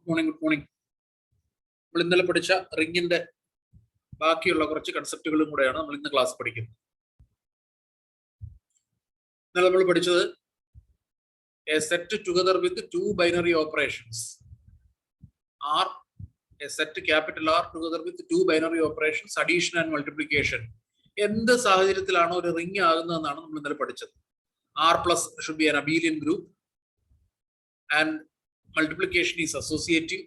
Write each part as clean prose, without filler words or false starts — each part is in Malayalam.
മോർണിംഗ്. നമ്മൾ ഇന്നലെ പഠിച്ച റിങ്ങിന്റെ ബാക്കിയുള്ള കുറച്ച് കൺസെപ്റ്റുകളും കൂടെയാണ് നമ്മൾ ഇന്ന് ക്ലാസ് പഠിക്കുന്നത്. ഇന്നലെ നമ്മൾ പഠിച്ചത് a set together with two binary operations or a set capital R together with two binary operations, addition and multiplication. എന്ത് സാഹചര്യത്തിലാണോ ഒരു റിംഗ് ആകുന്നതെന്നാണ് നമ്മൾ ഇന്നലെ പഠിച്ചത്. R plus should be an abelian group and multiplication is associative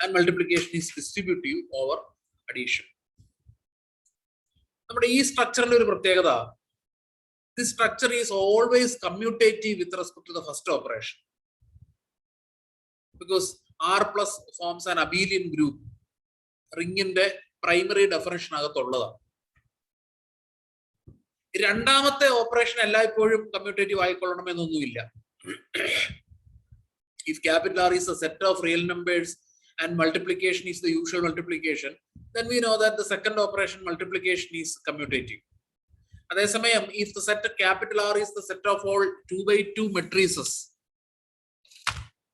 and multiplication is distributive over addition. നമ്മുടെ ഈ സ്ട്രക്ചറിന്റെ ഒരു പ്രത്യേകത, this structure is always commutative with respect to the first operation because R plus forms an abelian group. റിങ്ങിന്റെ പ്രൈമറി ഡെഫിനിഷൻ അകത്തുള്ളതാണ്. രണ്ടാമത്തെ ഓപ്പറേഷൻ എല്ലായ്പ്പോഴും commutative ആയിക്കൊള്ളണമെന്നൊന്നുമില്ല. If capital R is a set of real numbers and multiplication is the usual multiplication, then we know that the second operation multiplication is commutative. അതേസമയം if the set capital R is the set of all 2x2 matrices,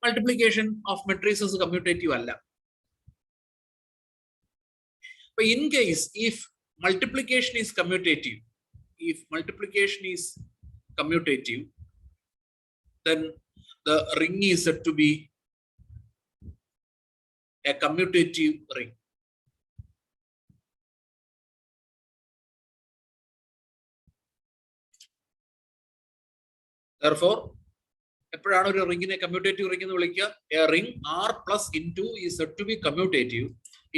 multiplication of matrices commutative അല്ല. But in case if multiplication is commutative, then the ring is said to be a commutative ring. Therefore, എപ്പോഴാണ് ഒരു റിംഗിനെ കമ്മ്യൂട്ടേറ്റീവ് റിംഗ് എന്ന് വിളിക്കുക? A ring R plus into is said to be commutative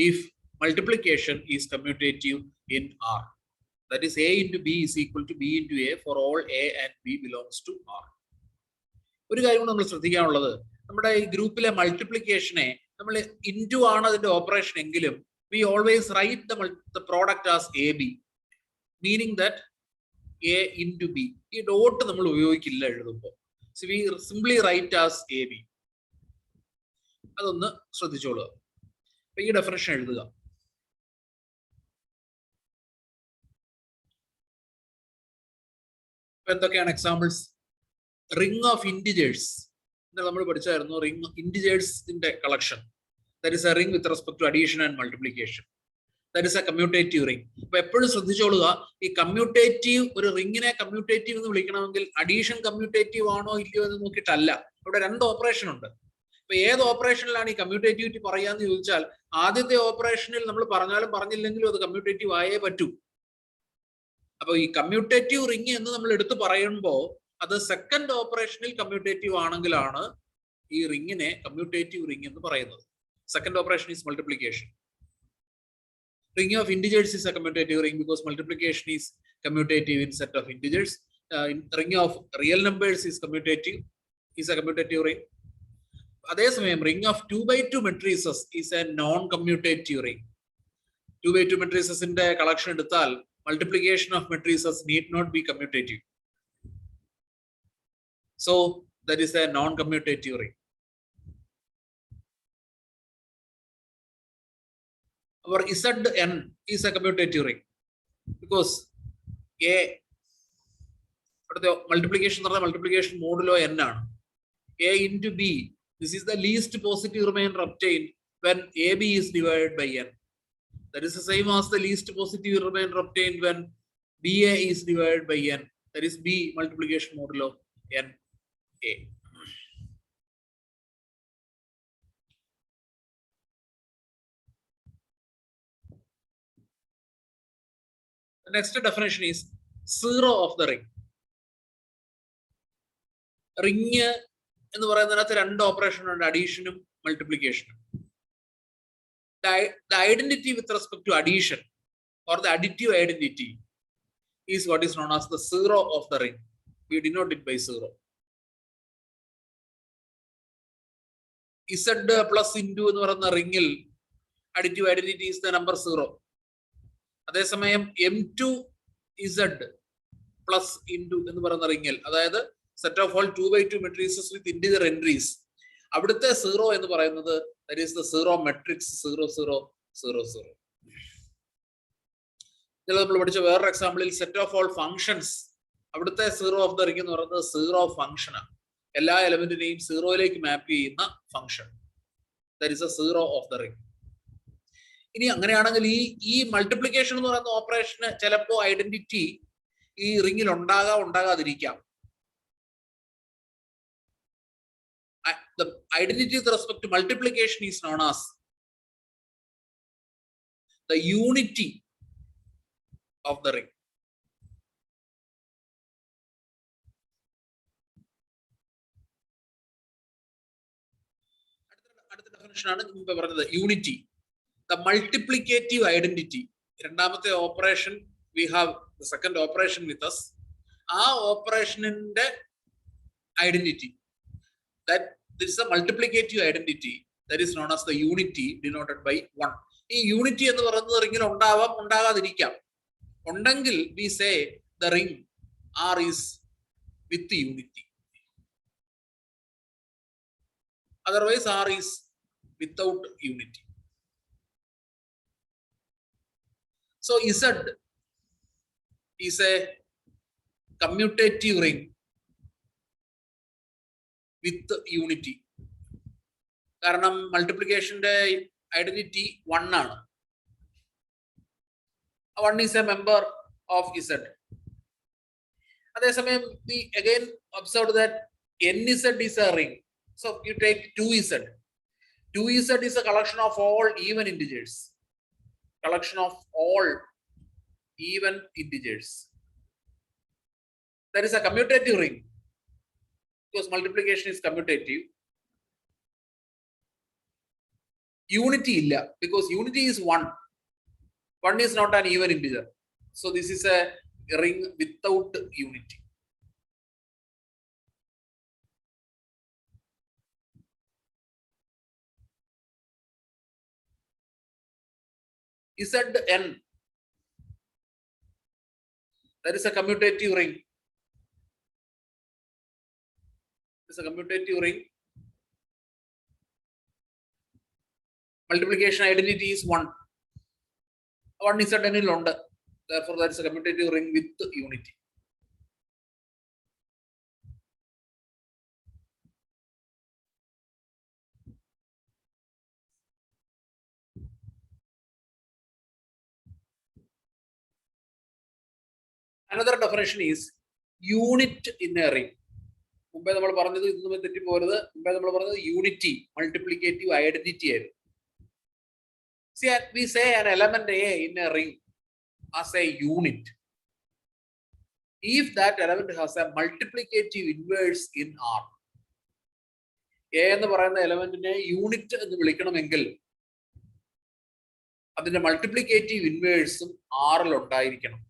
if multiplication is commutative in R. That is, A into B is equal to B into A for all A and B belongs to R. ഒരു കാര്യം നമ്മൾ ശ്രദ്ധിക്കാനുള്ളത്, നമ്മുടെ ഈ ഗ്രൂപ്പിലെ മൾട്ടിപ്ലിക്കേഷനെ നമ്മൾ ഇൻറ്റു ആണ് അതിന്റെ ഓപ്പറേഷൻ എങ്കിലും we always write the product as AB, meaning that A into B. ഈ ഡോട്ട് നമ്മൾ ഉപയോഗിക്കില്ല എഴുതുമ്പോൾ. So we simply write as AB. അതൊന്ന് ശ്രദ്ധിച്ചോളുക. അപ്പൊ ഈ ഡെഫിനിഷൻ എഴുതുക. എന്തൊക്കെയാണ് എക്സാമ്പിൾസ്? റിംഗ് ഓഫ് ഇന്റിജേഴ്സ് നമ്മൾ പഠിച്ചായിരുന്നു. റിംഗ് ഇന്റിജേഴ്സിന്റെ collection, that is a ring with respect to addition and multiplication. That is a commutative ring. അപ്പൊ എപ്പോഴും ശ്രദ്ധിച്ചോളുക, ഈ കമ്മ്യൂട്ടേറ്റീവ് ഒരു റിംഗിനെ കമ്മ്യൂട്ടേറ്റീവ് എന്ന് വിളിക്കണമെങ്കിൽ അഡീഷൻ കമ്മ്യൂട്ടേറ്റീവ് ആണോ ഇല്ലയോ എന്ന് നോക്കിയിട്ടല്ല. ഇവിടെ രണ്ട് ഓപ്പറേഷൻ ഉണ്ട്. അപ്പൊ ഏത് ഓപ്പറേഷനിലാണ് ഈ കമ്മ്യൂട്ടേറ്റിവിറ്റി പറയാന്ന് ചോദിച്ചാൽ, ആദ്യത്തെ ഓപ്പറേഷനിൽ നമ്മൾ പറഞ്ഞാലും പറഞ്ഞില്ലെങ്കിലും അത് കമ്മ്യൂട്ടേറ്റീവ് ആയേ പറ്റൂ. അപ്പൊ ഈ കമ്മ്യൂട്ടേറ്റീവ് റിംഗ് എന്ന് നമ്മൾ എടുത്തു പറയുമ്പോൾ അത് സെക്കൻഡ് ഓപ്പറേഷനിൽ കമ്മ്യൂട്ടേറ്റീവ് ആണെങ്കിലാണ് ഈ റിംഗിനെ കമ്മ്യൂട്ടേറ്റീവ് റിംഗ് എന്ന് പറയുന്നത്. Second operation is multiplication. Ring of integers is a commutative ring because multiplication is commutative in set of integers. Ring of real numbers is a commutative ring. അതേസമയം ring of 2x2 matrices is a non-commutative ring. 2x2 matrices ന്റെ കളക്ഷൻ എടുത്താൽ multiplication of matrices need not be commutative. So that is a non-commutative ring. Our Zn is a commutative ring because A multiplication modulo n ആണ്. A into B, this is the least positive remainder obtained when AB is divided by n. That is the same as the least positive remainder obtained when BA is divided by n. That is B multiplication modulo n A. The next definition is zero of the ring. Ring എന്ന് പറയുന്നതിനകത്ത് രണ്ട് ഓപ്പറേഷൻ ഉണ്ട്, അഡീഷനും മൾട്ടിപ്ലിക്കേഷനും. The identity with respect to addition or the additive identity is what is known as the zero of the ring. We denote it by zero. Z plus into എന്ന് പറയുന്ന റിംഗിൽ additive identity is the number 0. അതേസമയം M2 Z plus into എന്ന് പറയുന്ന റിംഗിൽ, അതായത് set of all 2x2 matrices with integer entries, അവിടുത്തെ 0 എന്ന് പറയുന്നത് that is the zero matrix 0 0 0 0. ഇതിൽ നമ്മൾ പഠിച്ച വേറൊരു എക്സാമ്പിളിൽ സെറ്റ് ഓഫ് ഓൾ ഫങ്ഷൻസ്, അവിടുത്തെ 0 ഓഫ് ദ റിംഗ് എന്ന് പറയുന്നത് 0 ഫംഗ്ഷൻ ആണ്. എല്ലാ എലമെന്റിനെയും സീറോയിലേക്ക് മാപ്പ് ചെയ്യുന്ന function. That is A zero of the ring. ഇനി അങ്ങനെയാണെങ്കിൽ ഈ മൾട്ടിപ്ലിക്കേഷൻ എന്ന് പറയുന്ന ഓപ്പറേഷന് ചിലപ്പോ ഐഡന്റിറ്റി ഈ റിംഗിൽ ഉണ്ടാകാതിരിക്കാം. The identity with respect to multiplication is known as the unity of the ring. അടുത്ത ഡെഫിനിഷൻ ആണ് മുമ്പ് പറഞ്ഞത്, യൂണിറ്റി. The multiplicative identity. രണ്ടാമത്തെ operation, we have the second operation with us. ആ ഓപ്പറേഷനിന്റെ identity, that this is a multiplicative identity, that is known as the unity denoted by 1. ഈ യൂണിറ്റി എന്ന് പറയുന്നത് റിംഗിൽ ഉണ്ടാവാം, ഉണ്ടാകാതിരിക്കാം. ഉണ്ടെങ്കിൽ we say the ring R is with unity. Otherwise R is without unity. So Z is a commutative ring with unity. കാരണം മൾട്ടിപ്ലിക്കേഷന്റെ ഐഡന്റിറ്റി 1 ആണ്. 1 is a member of Z. അതേസമയം we again observed that NZ is a ring. So you take 2Z. 2Z is a collection of all even integers. Collection of all even integers. That is a commutative ring because multiplication is commutative. Unity illa because unity is 1. 1 is not an even integer. So this is a ring without unity. Zn, that is a commutative ring. It's a commutative ring. Multiplication identity is 1. 1 is Zn il undu. Therefore, that is a commutative ring with unity. Another definition is unit in a ring. മുമ്പേ നമ്മൾ പറഞ്ഞത്, ഇതൊന്നും തെറ്റിപ്പോരുത്, മുമ്പേ നമ്മൾ പറഞ്ഞത് യൂണിറ്റി, മൾട്ടിപ്ലിക്കേറ്റീവ് ഐഡന്റിറ്റി ആയിരുന്നു. See, we say an element A in a ring as a unit if that element has a multiplicative inverse in R. A എന്ന് പറയുന്ന എലമെന്റിനെ യൂണിറ്റ് എന്ന് വിളിക്കണമെങ്കിൽ അതിന്റെ മൾട്ടിപ്ലിക്കേറ്റീവ് ഇൻവേഴ്സും ആറിൽ ഉണ്ടായിരിക്കണം.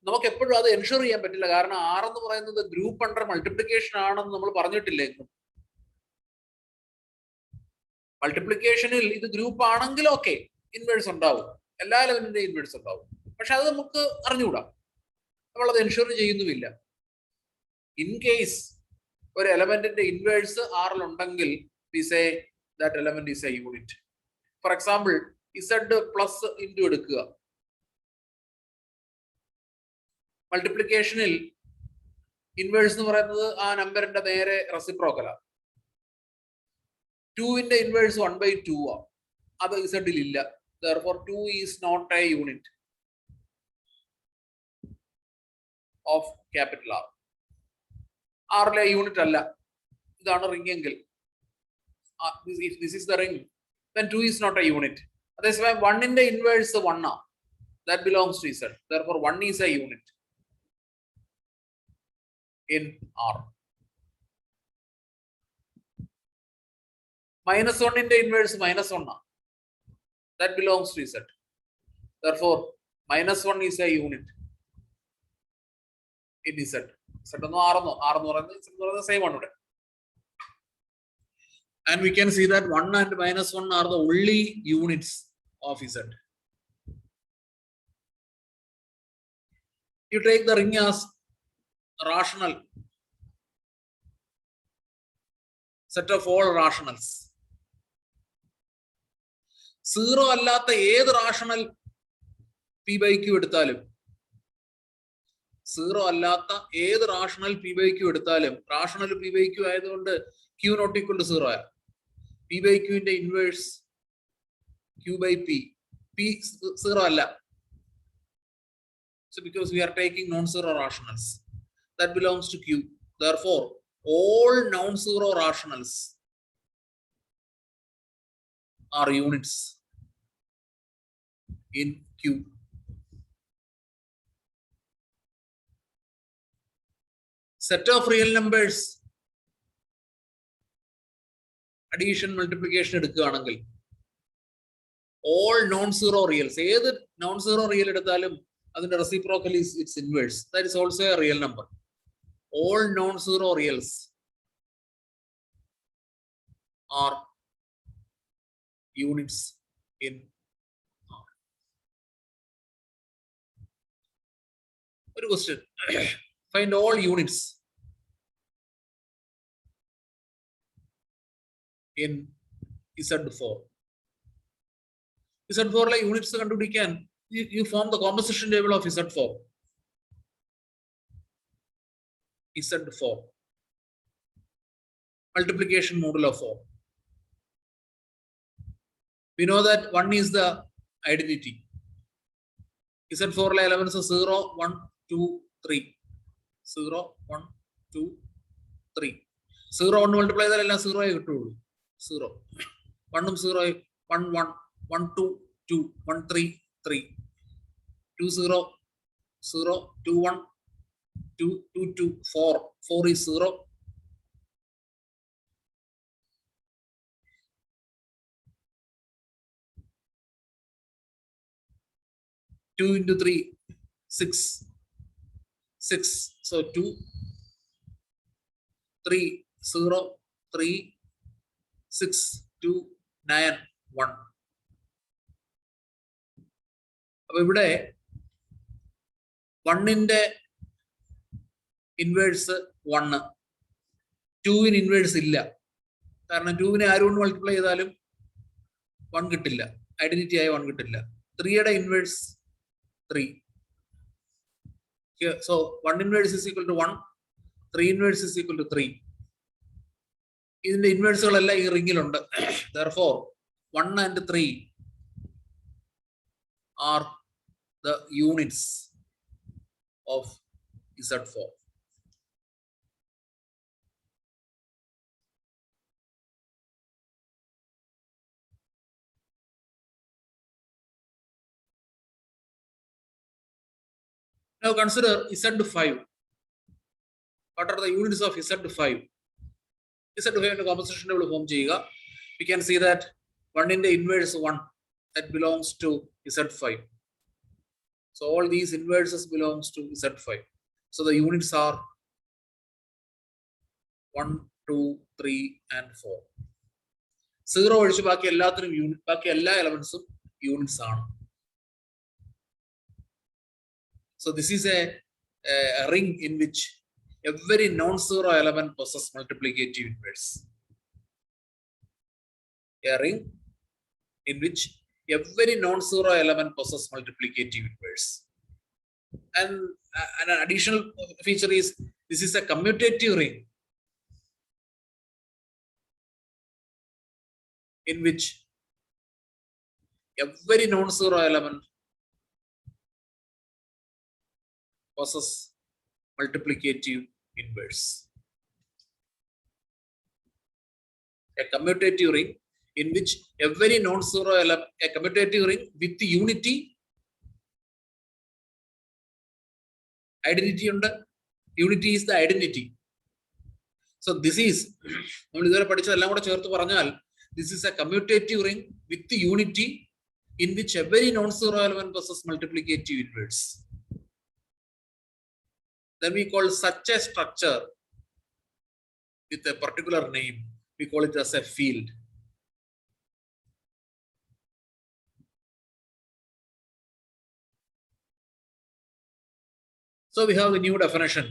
നമുക്ക് എപ്പോഴും അത് എൻഷുർ ചെയ്യാൻ പറ്റില്ല, കാരണം ആർ എന്ന് പറയുന്നത് ഗ്രൂപ്പ് അണ്ടർ മൾട്ടിപ്ലിക്കേഷൻ ആണെന്ന് നമ്മൾ പറഞ്ഞിട്ടില്ല എന്നും. മൾട്ടിപ്ലിക്കേഷനിൽ ഇത് ഗ്രൂപ്പ് ആണെങ്കിൽ ഓക്കെ, ഇൻവേഴ്സ് ഉണ്ടാവും, എല്ലാ എലമെന്റിന്റെയും ഇൻവേഴ്സ് ഉണ്ടാവും. പക്ഷെ അത് നമുക്ക് അറിഞ്ഞുകൂടാ, നമ്മളത് എൻഷുർ ചെയ്യുന്നുമില്ല. ഇൻ കേസ് ഒരു എലമെന്റിന്റെ ഇൻവേഴ്സ് ആറിൽ ഉണ്ടെങ്കിൽ we say that element is a unit. For example, Z plus into എടുക്കുക, മൾട്ടിപ്ലിക്കേഷനിൽ ഇൻവേഴ്സ് എന്ന് പറയുന്നത് ആ നമ്പറിന്റെ നേരെ റെസിപ്രോക്കലാണ്. 2ന്റെ ഇൻവേഴ്സ് 1/2 ആ, അത് ഇസഡിൽ ഇല്ല. Therefore 2 is not a unit of capital R. ആറിലെ യൂണിറ്റ് അല്ല. ഇതാണ് റിംഗ് എങ്കിൽ, if this is the ring, then 2 is not a unit. അതേസമയം 1ന്റെ ഇൻവേഴ്സ് 1 ആ, that belongs to Z. Therefore 1 is a unit in R. -1ന്റെ ഇൻവേഴ്സ് -1 ആ, that belongs to Z. Therefore -1 is a unit in Z. Z എന്നോ R എന്നോ, R എന്ന് പറയുന്നത് സെയിം ആണ് ഇവിടെ. And we can see that 1 and -1 are the only units of Z. You take the ring as rational, set of all rationals. Zero അല്ലാത്ത ഏത് റാഷണൽ P/Q എടുത്താലും സീറോ അല്ലാത്ത ഏത് റാഷണൽ പി ബൈ ക്യൂ എടുത്താലും റാഷണൽ പി ബൈ ക്യൂ ആയതുകൊണ്ട് Q not equal to zero ആണ്. പി ബൈ ക്യൂവിന്റെ inverse Q by P, P zero അല്ല. So because we are taking non-zero rationals, that belongs to Q. Therefore, all non-zero rationals are units in Q. Set of real numbers, addition, multiplication എടുക്കുകയാണെങ്കിൽ all non-zero reals, ഏത് non-zero real എടുത്താലും അതിന്റെ reciprocal is its inverse. That is also a real number. All non-zero reals are units in R. One question. Find all units in Z4. Z4 like units കണ്ടുപിടിക്കാൻ you form the composition table of Z4. Z4. Multiplication modulo 4. We know that 1 is the identity. Z4 elements are 0, 1, 2, 3. 0, 1, 2, 3. 0 1 multiply that 0 ആയി കിട്ടുള്ളൂ. 0. 1 0, 1 1, 1 2, 2, 1 3, 3. 2 0, 0, 2 1, 2 2 2, 4. 4 is 0. Two into 3, 6. 6. So 2, 3, 0, 3, 6, 2, 9, 1. അപ്പൊ ഇവിടെ 1ന്റെ ഇൻവേഴ്സ് 1, 2ന് ഇൻവേഴ്സ് ഇല്ല. കാരണം 2നെ ആരും കൊണ്ട് മൾട്ടിപ്ലൈ ചെയ്താലും 1 കിട്ടില്ല, ഐഡന്റിറ്റി ആയ 1 കിട്ടില്ല. 3യുടെ inverse 3. So 1 inverse is equal to 1, 3 inverse is equal to 3. ഇതിന്റെ ഇൻവേഴ്സുകളെല്ലാം ഈ റിംഗിലുണ്ട്. Therefore 1 and 3 are the units of Z4. Now consider Z5. What are the units of Z5? Z5 in the composition table form ചെയ്യുക. We can see that 1 in the inverse 1 that belongs to Z5. So all these inverses belongs to Z5. So the units are 1, 2, 3 and 4. 0 ഒഴിച്ച് ബാക്കി എല്ലാത്തിനും യൂണിറ്റ്, ബാക്കി എല്ലാ എലമെന്റ്സും യൂണിറ്റ്സ് ആണ്. So this is a ring in which every non-zero element possesses multiplicative inverse. A ring in which every non-zero element possesses multiplicative inverse. And an additional feature is this is a commutative ring in which every non-zero element possesses multiplicative inverse. A commutative ring in which every non-zero element, a commutative ring with the unity, identity under, unity is the identity. So this is, this is a commutative ring with the unity in which every non-zero element possesses multiplicative inverse. Then we call such a structure with a particular name, we call it as a field. So we have a new definition,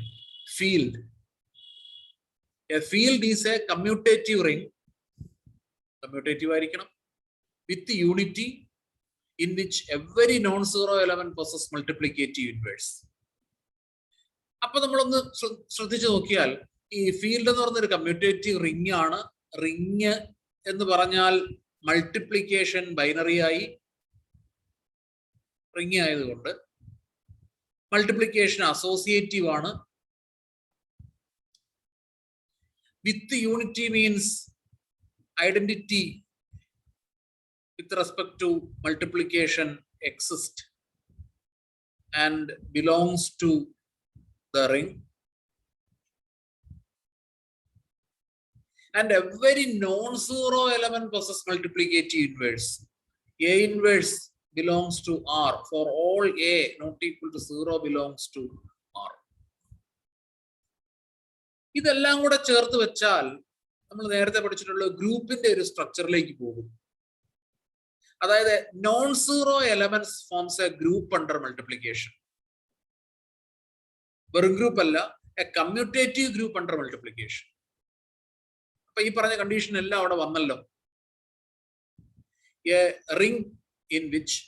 field. A field is a commutative ring, commutative with the unity in which every non-zero element possesses multiplicative inverse. അപ്പൊ നമ്മളൊന്ന് ശ്രദ്ധിച്ചു നോക്കിയാൽ ഈ ഫീൽഡ് എന്ന് പറഞ്ഞൊരു കമ്മ്യൂട്ടേറ്റീവ് റിംഗ് ആണ്. റിംഗ് എന്ന് പറഞ്ഞാൽ മൾട്ടിപ്ലിക്കേഷൻ ബൈനറി ആയി, റിംഗ് ആയതുകൊണ്ട് മൾട്ടിപ്ലിക്കേഷൻ അസോസിയേറ്റീവ് ആണ്. വിത്ത് unity means identity with respect to multiplication exists and belongs to the ring, and every non-zero element possesses multiplicative inverse. A inverse belongs to R. For all A not equal to 0 belongs to R. ഇതെല്ലാം കൂടെ ചേർത്ത് വെച്ചാൽ നമ്മൾ നേരത്തെ പഠിച്ചിട്ടുള്ള ഗ്രൂപ്പിന്റെ ഒരു സ്ട്രക്ചറിലേക്ക് പോകും. അതായത് non zero elements forms A group under multiplication. വെറും ഗ്രൂപ്പ് അല്ല, A commutative group under multiplication. അപ്പൊ ഈ പറഞ്ഞ കണ്ടീഷൻ എല്ലാം അവിടെ വന്നല്ലോ. A ring in which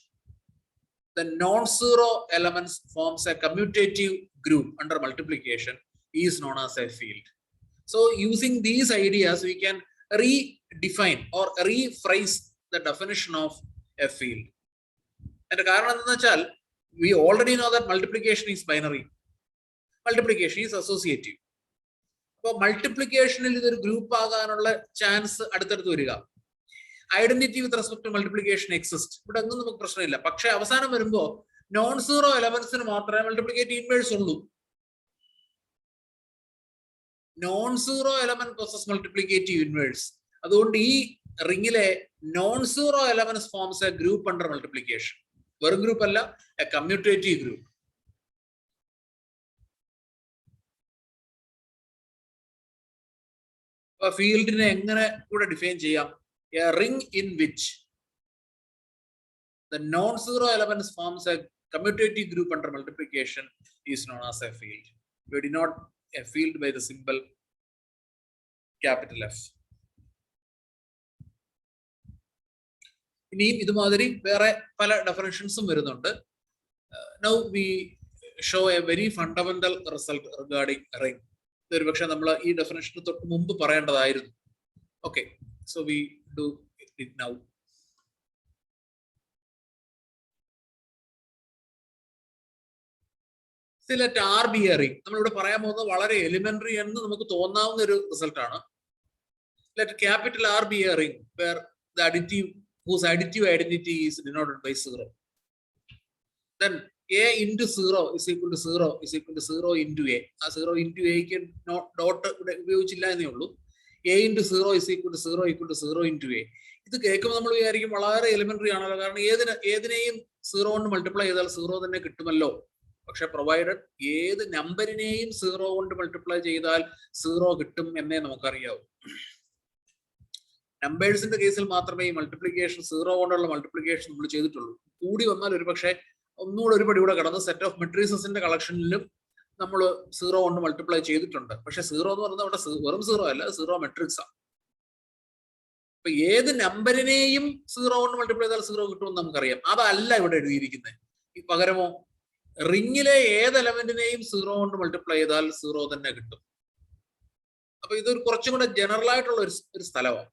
the non zero elements forms A commutative group under multiplication is known as A field. So using these ideas we can redefine or rephrase the definition of a field. And കാരണം എന്താണെന്ന് വെച്ചാൽ we already know that multiplication is binary, multiplication is associative. അപ്പോൾ മൾട്ടിപ്ലിക്കേഷനിൽ ഇതൊരു ഗ്രൂപ്പ് ആകാനുള്ള ചാൻസ് അടുത്തടുത്ത് വരിക. Identity with respect to multiplication exist, ഇവിടെ ഒന്നും നമുക്ക് പ്രശ്നമില്ല. പക്ഷെ അവസാനം വരുമ്പോൾ നോൺ സീറോ എലമെന്റ്സിന് മാത്രമേ മൾട്ടിപ്ലിക്കേറ്റീവ് ഇൻവേഴ്സ് ഉള്ളൂ. Non zero element process multiplicative inverse. അതുകൊണ്ട് ഈ റിംഗിലെ non zero elements forms A group under multiplication. വെറും ഗ്രൂപ്പ് അല്ല, എ കമ്മ്യൂട്ടേറ്റീവ് ഗ്രൂപ്പ്. ഫീൽഡിനെ എങ്ങനെ കൂടെ ഡിഫൈൻ ചെയ്യാം? A ring in which the non zero elements forms A commutative group under multiplication is known as A field. We denote a field by the symbol capital F. ഇനിയും ഇതുമാതിരി വേറെ പല ഡെഫിനിഷൻസും വരുന്നുണ്ട്. Now we show a very fundamental result regarding ring. ഇതൊരു പക്ഷെ നമ്മൾ ഈ ഡെഫിനിഷന് തൊട്ട് മുമ്പ് പറയേണ്ടതായിരുന്നു. Okay, so we do it now. Let R be a ring. നമ്മളിവിടെ പറയാൻ പോകുന്നത് വളരെ എലിമെന്ററി എന്ന് നമുക്ക് തോന്നാവുന്ന ഒരു റിസൾട്ട് ആണ്. Let capital R be a ring where the additive whose additive identity is denoted by 0. Then A into 0 is equal to 0 is equal to 0 into A. ആ 0 into A ക്ക് ഡോട്ട് ഇവിടെ ഉപയോഗിച്ചില്ല എന്നേ ഉള്ളൂ. A into 0 is equal to 0 equal to 0 into A. ഇത് കേൾക്കുമ്പോൾ നമ്മൾ വിചാരിക്കും വളരെ എലിമെന്ററി ആണല്ലോ, കാരണം ഏതിനെയും 0 കൊണ്ട് മൾട്ടിപ്ലൈ ചെയ്താൽ 0 തന്നെ കിട്ടുമല്ലോ. പക്ഷെ പ്രൊവൈഡഡ് ഏത് നമ്പറിനെയും 0 കൊണ്ട് മൾട്ടിപ്ലൈ ചെയ്താൽ 0 കിട്ടും എന്നേ നമുക്കറിയാവൂ. നമ്പേഴ്സിന്റെ കേസിൽ മാത്രമേ ഈ മൾട്ടിപ്ലിക്കേഷൻ 0 കൊണ്ടുള്ള മൾട്ടിപ്ലിക്കേഷൻ നമ്മൾ ചെയ്തിട്ടുള്ളൂ. കൂടി വന്നാൽ ഒരു പക്ഷേ ഒന്നുകൂടെ ഒരു പടി കൂടെ കടന്ന് സെറ്റ് ഓഫ് മെട്രീസസിന്റെ കളക്ഷനിലും നമ്മൾ 0 കൊണ്ട് മൾട്ടിപ്ലൈ ചെയ്തിട്ടുണ്ട്. പക്ഷെ 0 എന്ന് പറയുന്നത് അവിടെ വെറും 0 അല്ല, 0 മെട്രിക്സ് ആണ്. അപ്പൊ ഏത് നമ്പറിനെയും 0 കൊണ്ട് മൾട്ടിപ്ലൈ ചെയ്താൽ 0 കിട്ടുമെന്ന് നമുക്കറിയാം. അതല്ല ഇവിടെ എഴുതിയിരിക്കുന്നത്. ഈ പകരമോ റിങ്ങിലെ ഏത് എലമെന്റിനെയും 0 കൊണ്ട് മൾട്ടിപ്ലൈ ചെയ്താൽ 0 തന്നെ കിട്ടും. അപ്പൊ ഇതൊരു കുറച്ചും കൂടെ ജനറൽ ആയിട്ടുള്ള ഒരു സ്ഥലമാണ്.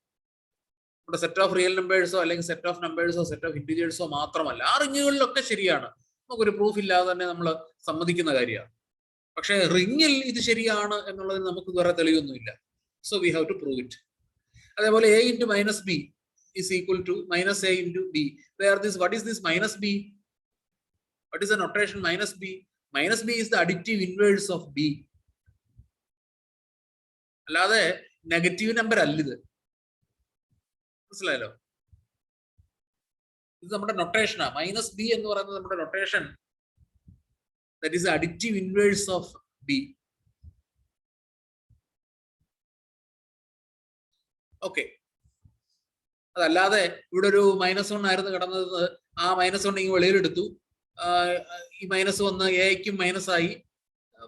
ഇവിടെ സെറ്റ് ഓഫ് റിയൽ നമ്പേഴ്സോ അല്ലെങ്കിൽ സെറ്റ് ഓഫ് നമ്പേഴ്സോ സെറ്റ് ഓഫ് ഇന്റിജേഴ്സോ മാത്രമല്ല. ആ റിങ്ങുകളിലൊക്കെ ശരിയാണ്, നമുക്കൊരു പ്രൂഫ് ഇല്ലാതെ തന്നെ നമ്മൾ സമ്മതിക്കുന്ന കാര്യമാണ്. പക്ഷെ റിങ്ങിൽ ഇത് ശരിയാണ് എന്നുള്ളതിന് നമുക്ക് വേറെ തെളിവൊന്നുമില്ല. So we have to prove it. അതേപോലെ A into minus B is equal to minus A into B. What is this minus B? What is the notation minus B? Minus B is the additive inverse of B. അല്ലാതെ നെഗറ്റീവ് നമ്പർ അല്ല ഇത്. മനസ്സിലായല്ലോ? ഇത് നമ്മുടെ നൊട്ടേഷനാ. മൈനസ് ബി എന്ന് പറയുന്നത് നമ്മുടെ notation. That is additive inverse of B. Okay, അതല്ലാതെ ഇവിടെ ഒരു -1 ആയിരുന്നു കിടന്നത്. ആ -1 ഈ വെളിയിലെടുത്തു. ഈ മൈനസ് വന്ന് എക്കും മൈനസ് ആയി,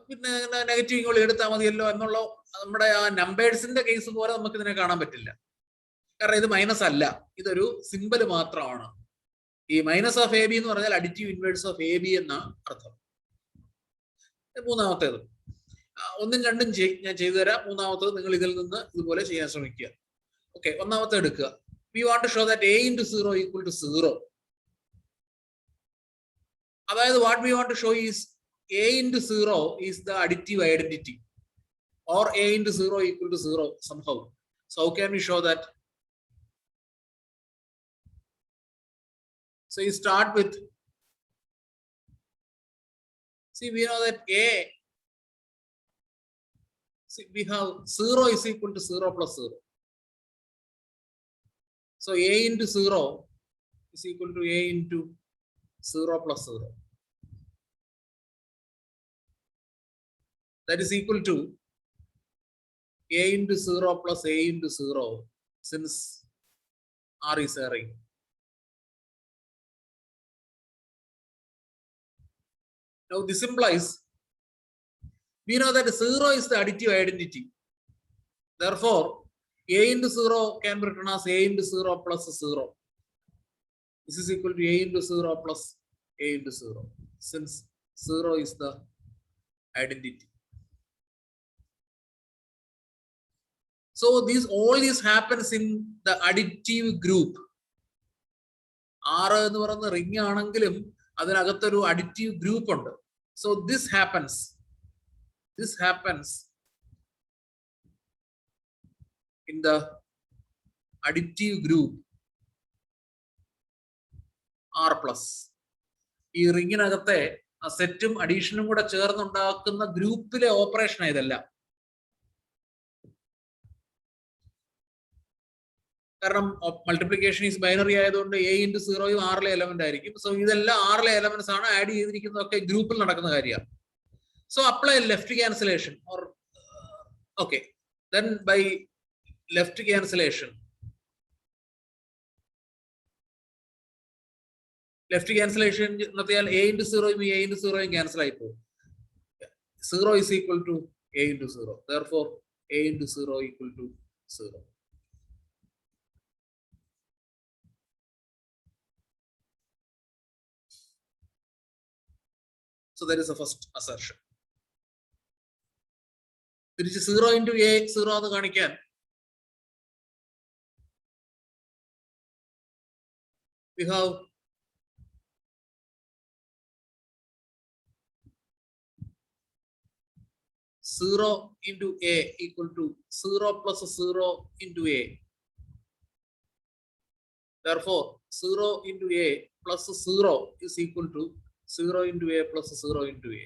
പിന്നെ നെഗറ്റീവ് ഇങ്ങോട്ട് എടുത്താൽ മതിയല്ലോ എന്നുള്ള നമ്മുടെ ആ നമ്പേഴ്സിന്റെ കേസ് പോലെ നമുക്ക് ഇതിനെ കാണാൻ പറ്റില്ല. കാരണം ഇത് മൈനസ് അല്ല, ഇതൊരു സിമ്പൽ മാത്രമാണ്. ഈ മൈനസ് ഓഫ് എ ബി എന്ന് പറഞ്ഞാൽ additive inverse of A B എന്ന അർത്ഥം. മൂന്നാമത്തേത് ഒന്നും രണ്ടും ഞാൻ ചെയ്തു തരാം. മൂന്നാമത്തത് നിങ്ങൾ ഇതിൽ നിന്ന് ഇതുപോലെ ചെയ്യാൻ ശ്രമിക്കുക. ഓക്കെ, ഒന്നാമത്തെ എടുക്കുക. We want to show that a into 0 equal to 0. അതായത് what we want to show is a into 0 is the additive identity, or a into 0 equal to 0 somehow. So how can we show that? So you start with, see, we know that a, see, we have 0 is equal to 0 plus 0. So a into 0 is equal to a into 0 plus 0. That is equal to a into 0 plus a into 0, since R is a ring. Now this implies, we know that 0 is the additive identity. Therefore, a into 0 can be written as a into 0 plus 0. This is equal to a into 0 plus a into 0, since 0 is the identity. So all this happens in the additive group. R എന്ന് പറയുന്ന റിംഗ് ആണെങ്കിലും അതിനകത്തൊരു additive group ഉണ്ട്. So this happens in the additive group R plus. ഈ റിംഗിനകത്തെ ആ സെറ്റും അഡീഷനും കൂടെ ചേർന്നുണ്ടാക്കുന്ന ഗ്രൂപ്പിലെ ഓപ്പറേഷൻ ഇതെല്ലാം. കാരണം മൾട്ടിപ്ലിക്കേഷൻ ഈസ് ബൈനറി ആയതുകൊണ്ട് a into 0 ആറിലെ എലമെന്റ് ആയിരിക്കും. സോ ഇതെല്ലാം ആറിലെ എലമെന്റ്സ് ആണ്. ആഡ് ചെയ്തിരിക്കുന്നതൊക്കെ ഗ്രൂപ്പിൽ നടക്കുന്ന കാര്യമാണ്. So apply left cancellation or okay, then bye left cancellation നടത്തിയാൽ a into 0 a into 0 cancel ആയി പോകും. 0 is equal to a into 0. Therefore, a into 0 equal to 0. So that is the first assertion. തിരിച്ച് 0 into a 0 എന്ന് കാണിക്കാൻ we have zero into a equal to 0 plus 0 into a. Therefore, 0 into a plus 0 is equal to 0 into a plus 0 into a.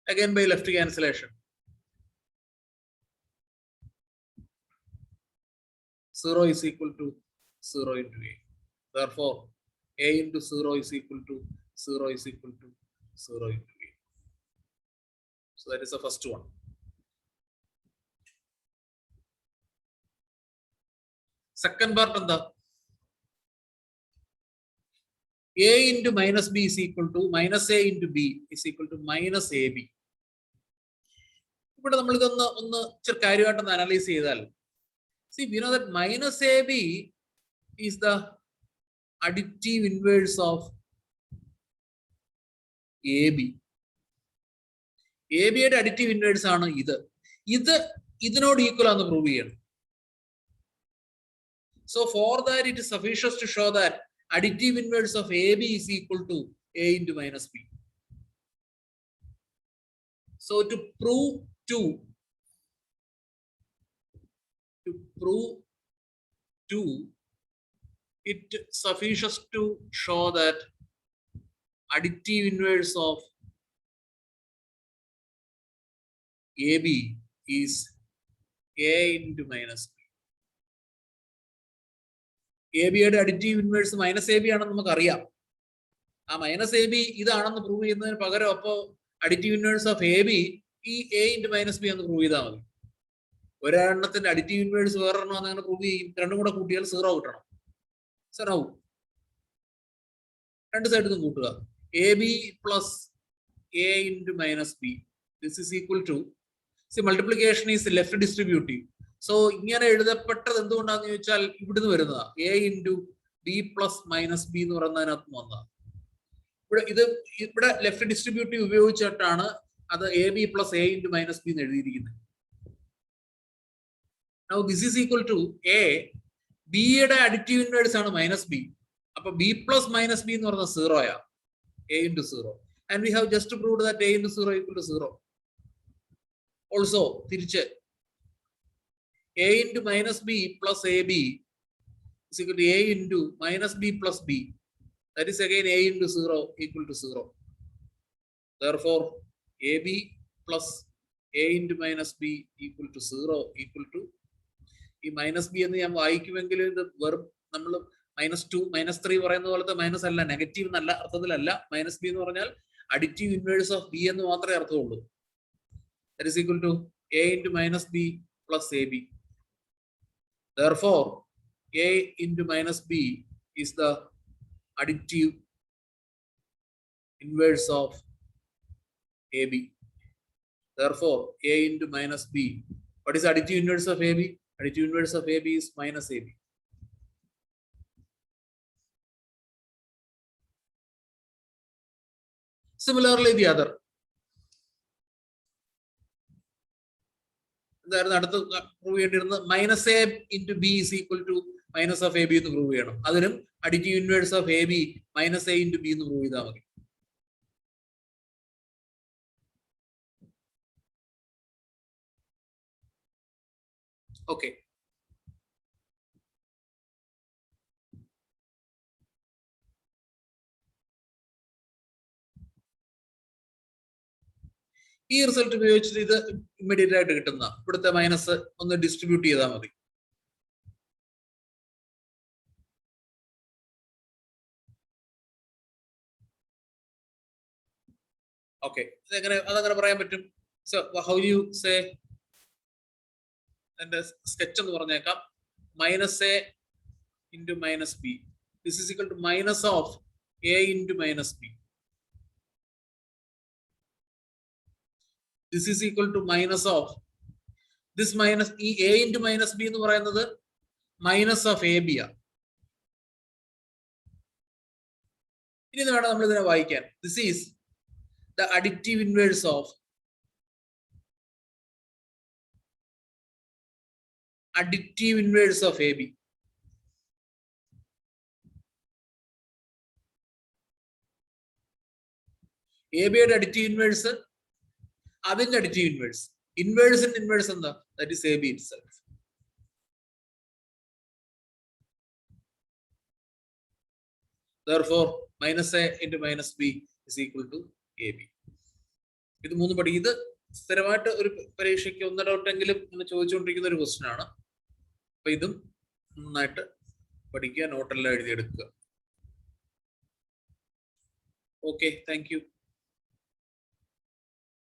Again by left cancellation. 0 is equal to 0 into a. Therefore, a into 0 is equal to 0 is equal to 0 into a. So that is the first one. Second part on the a into minus b is equal to minus a into b is equal to minus ab. ഇവിടെ നമ്മൾ ഇതൊന്ന് ഇച്ചിരി കാര്യമായിട്ടൊന്ന് അനലൈസ് ചെയ്താൽ, see, we know that minus ab is the additive inverse of ab. ab യുടെ additive inverse ആണ് ഇത്. ഇതിനോട് ഈക്വൽ ആണെന്ന് പ്രൂവ് ചെയ്യണം. So for that it is sufficient to show that additive inverse of AB is equal to A into minus B. So to prove it sufficient to show that additive inverse of AB is A into minus B. A ബിയുടെ additive inverse minus A B ആണെന്ന് നമുക്കറിയാം. ആ മൈനസ് എ ബി ഇതാണെന്ന് പ്രൂവ് ചെയ്യുന്നതിന് പകരം അപ്പോ additive inverse of A B ഈ എ ഇൻറ്റു മൈനസ് ബി എന്ന് പ്രൂവ് ചെയ്താൽ മതി. ഒരെണ്ണത്തിന്റെ അഡിറ്റീവ് ഇൻവേഴ്സ് വേറെണ്ണം അങ്ങനെ പ്രൂവ് ചെയ്യും. രണ്ടും കൂടെ കൂട്ടിയാൽ 0 കിട്ടണം. 0 രണ്ട് സൈഡിൽ നിന്നും കൂട്ടുക. A B plus A into minus B this is equal to, multiplication is left distributive. So ഇങ്ങനെ എഴുതപ്പെട്ടത് എന്തുകൊണ്ടാന്ന് ചോദിച്ചാൽ ഇവിടുന്ന് വരുന്നതാ. A into B plus minus B എന്ന് പറയുന്നതിനകത്ത് വന്നതാണ്. ഇവിടെ ലെഫ്റ്റ് ഡിസ്ട്രിബ്യൂട്ടീവ് ഉപയോഗിച്ചിട്ടാണ് അത് A B plus A into minus B എന്ന് എഴുതിയിരിക്കുന്നത്. Now this is equal to a, b യുടെ അഡിറ്റീവ് ഇൻവേഴ്സ് ആണ് മൈനസ് ബി. അപ്പൊ ബി പ്ലസ് മൈനസ് ബി എന്ന് പറഞ്ഞാൽ 0 ആ, a into 0. And we have just proved that a into 0 equal to 0. Also, തിരിച്ച് a into minus b plus ab is equal to a into minus b plus b. That is again a into 0 equal to 0. Therefore, ab plus a into minus b equal to 0 equal to ഈ മൈനസ് ബി എന്ന് ഞാൻ വായിക്കുമെങ്കിൽ ഇത് വെറും നമ്മൾ -2 -3 പറയുന്ന പോലത്തെ മൈനസ് അല്ല, നെഗറ്റീവ് എന്നല്ല അർത്ഥത്തിലല്ല. മൈനസ് ബി എന്ന് പറഞ്ഞാൽ അഡിറ്റീവ് ഇൻവേഴ്സ് ഓഫ് ബി എന്ന് മാത്രമേ അർത്ഥമുള്ളൂ. That is equal to a into minus b plus ab. Therefore, a into minus b is the additive inverse of ab. Therefore, a into minus b. What is additive inverse of ab? Additive inverse of ab is minus ab. Similarly, the other. അടുത്ത് പ്രൂവ് ചെയ്യേണ്ടിരുന്നത് minus A into B is equal to minus of A B എന്ന് പ്രൂവ് ചെയ്യണം. അതിനും additive inverse of A B minus A into B എന്ന് പ്രൂവ് ചെയ്താൽ മതി. ഓക്കെ, ഈ റിസൾട്ട് ഉപയോഗിച്ചിട്ട് ഇത് ഇമ്മീഡിയറ്റ് ആയിട്ട് കിട്ടുന്ന ഇവിടുത്തെ മൈനസ് ഒന്ന് ഡിസ്ട്രിബ്യൂട്ട് ചെയ്താൽ മതി. ഓക്കെ, അതങ്ങനെ പറയാൻ പറ്റും. സോ ഹൗ യു സേ, എന്റെ സ്കെച്ച് എന്ന് പറഞ്ഞേക്കാം. Minus A into minus B this is equal to minus of A into minus B. This is equal to minus of this minus e a into minus b എന്ന് പറയുന്നത് മൈനസ് ഓഫ് എ ബി ആ. ഇനി വേണം നമ്മൾ ഇതിനെ വായിക്കാൻ. This is the additive inverse of ab. ab യുടെ അഡിറ്റീവ് ഇൻവേഴ്സ്, അതിന്റെ അഡിറ്റീവ് ഇൻവേഴ്സ്, ഇൻവേഴ്സിന്റെ ഇൻവേഴ്സ് എന്താ? That is A B itself. Therefore, minus a into minus b is equal to ab. ഇത് മൂന്ന് പഠി. ഇത് സ്ഥിരമായിട്ട് ഒരു പരീക്ഷയ്ക്ക് 1 ഡൗട്ടെങ്കിലും എന്ന് ചോദിച്ചുകൊണ്ടിരിക്കുന്ന ഒരു ക്വസ്റ്റ്യൻ ആണ്. അപ്പൊ ഇതും നന്നായിട്ട് പഠിക്കുക, നോട്ടെല്ലാം എഴുതിയെടുക്കുക. Okay, thank U.